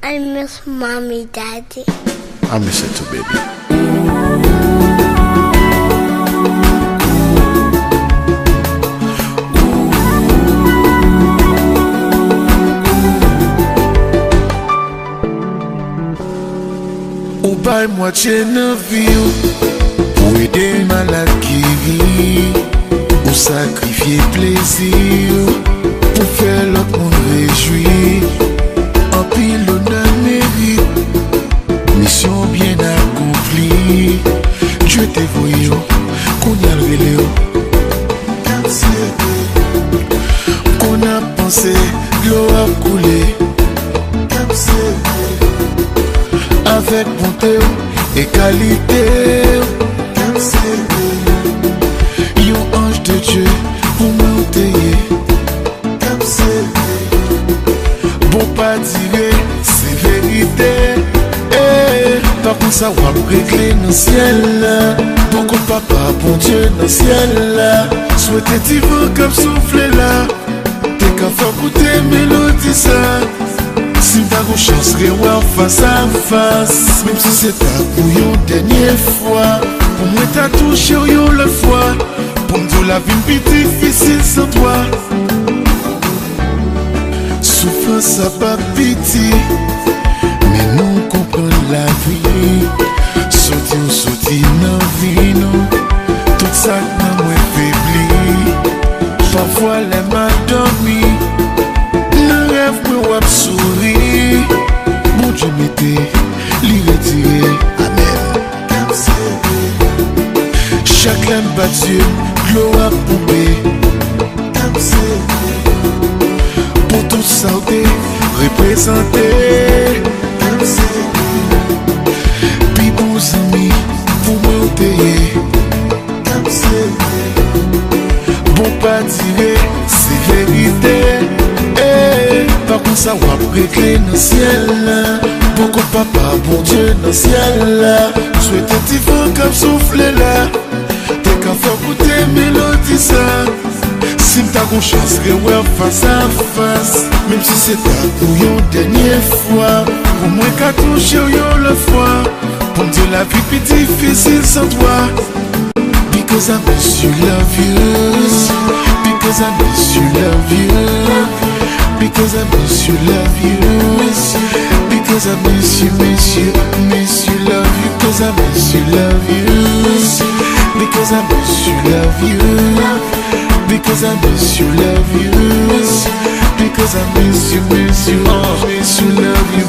I miss mommy, daddy. I miss it too, baby. Ou bay moitié nan vie pour aider malade qui vit, ou sacrifier plaisir pour faire l'autre monde réjouir. En pile l'honneur mérite, mission bien accomplie. Dieu t'est voyé, qu'on y a levé, qu'on a pensé, l'eau a coulé. Avec bonté et qualité, yon ange de Dieu pour monter. Bon pas tirer, c'est vérité. Par contre ça va régler dans le ciel. Pourquoi papa, bon Dieu dans le ciel. Souhaitez tu veux comme souffler là. T'es qu'à faire goûter mélodie ça. Si t'as une chance, revoir face à face. Même si c'est ta bouillon dernière fois. Pour moi t'as touché yo la fois. Pour me dire la vie plus difficile sans toi. Souffrance ça pas pitié. Mais nous comprenons la vie. Sauter dans la vie non. Tout ça dans moi faibli. Parfois les m'a dormi. Le rêve me wap souri. Mon Dieu m'était li retiré. Amen. Chaque lame battue, gloire poupée. Pour tout sauter, représenter. Puis bons amis, pour monter. Bon pas tirer, c'est vérité. Par contre ça va régler dans le ciel. Pourquoi papa, bon Dieu dans le ciel. Souhaitez tu veux comme souffler là. T'es qu'à faire goûter mélodie ça. Si t'as une chance, revoir face à face. Même si c'est ta bouillon dernière fois. Pour moi qu'à toucher yo la fois. Pour me dire la vie plus difficile sans toi. Because I miss you, love you. Because I miss you, love you. Because I miss you, love you. Because I miss you, love you. Because I miss you, love you. Because I miss you, love you. Because I miss you, love you. Because I miss you, love you.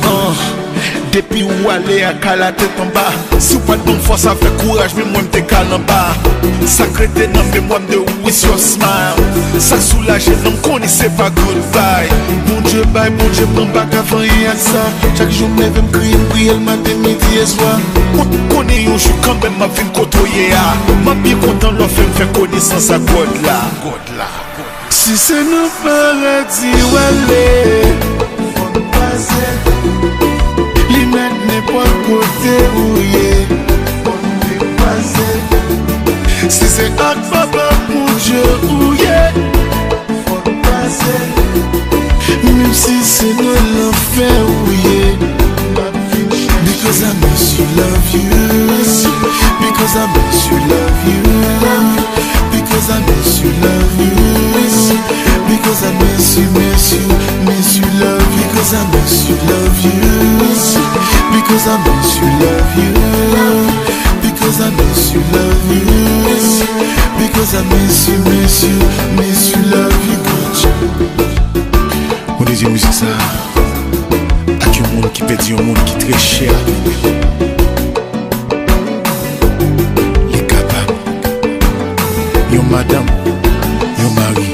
Depuis où aller à la tête en bas. Si ou pas de bonne foi ça fait courage. Mais moi m'te calme en bas. Sacré t'es non mais moi m'de with your smile. Ça soulage non connaissez pas goodbye. Bon Dieu bye, bon Dieu prends pas qu'avant rien ça. Chaque jour me lève m'crier, prier le matin, midi et soir. Connais yo j'suis quand même ma vie côtoyer. M'a bien content leur faire connaissance à God là. Si c'est nos paradis ou aller. Li met n'importe côté où yé. Si c'est ak papa mon Dieu où yé. Même si c'est dans l'enfer où yé. Because I miss you, love you. Because I miss you, love you. Because I miss you, love you. Because I miss you, love you. Because I miss you, love you. Because I miss you, love you. Because I miss you, love you. Because I miss you, love you. On désire musique ça. Avec un monde qui pète, un monde qui est très cher. Les capables. Yon madame, yon mari,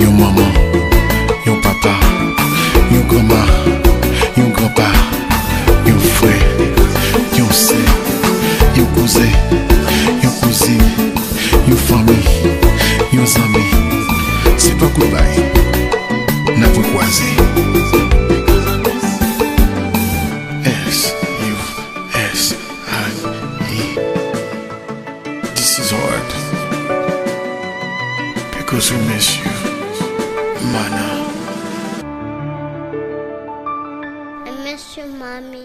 yon maman, yon papa, yon grand-mère, yon grand-père, yon frère, yon sœur, yon cousin, yon cousine, yon famille, yon amis. C'est pas goodbye, n'a pas croisé. This is hard because we miss you, Mana. Merci, mamie.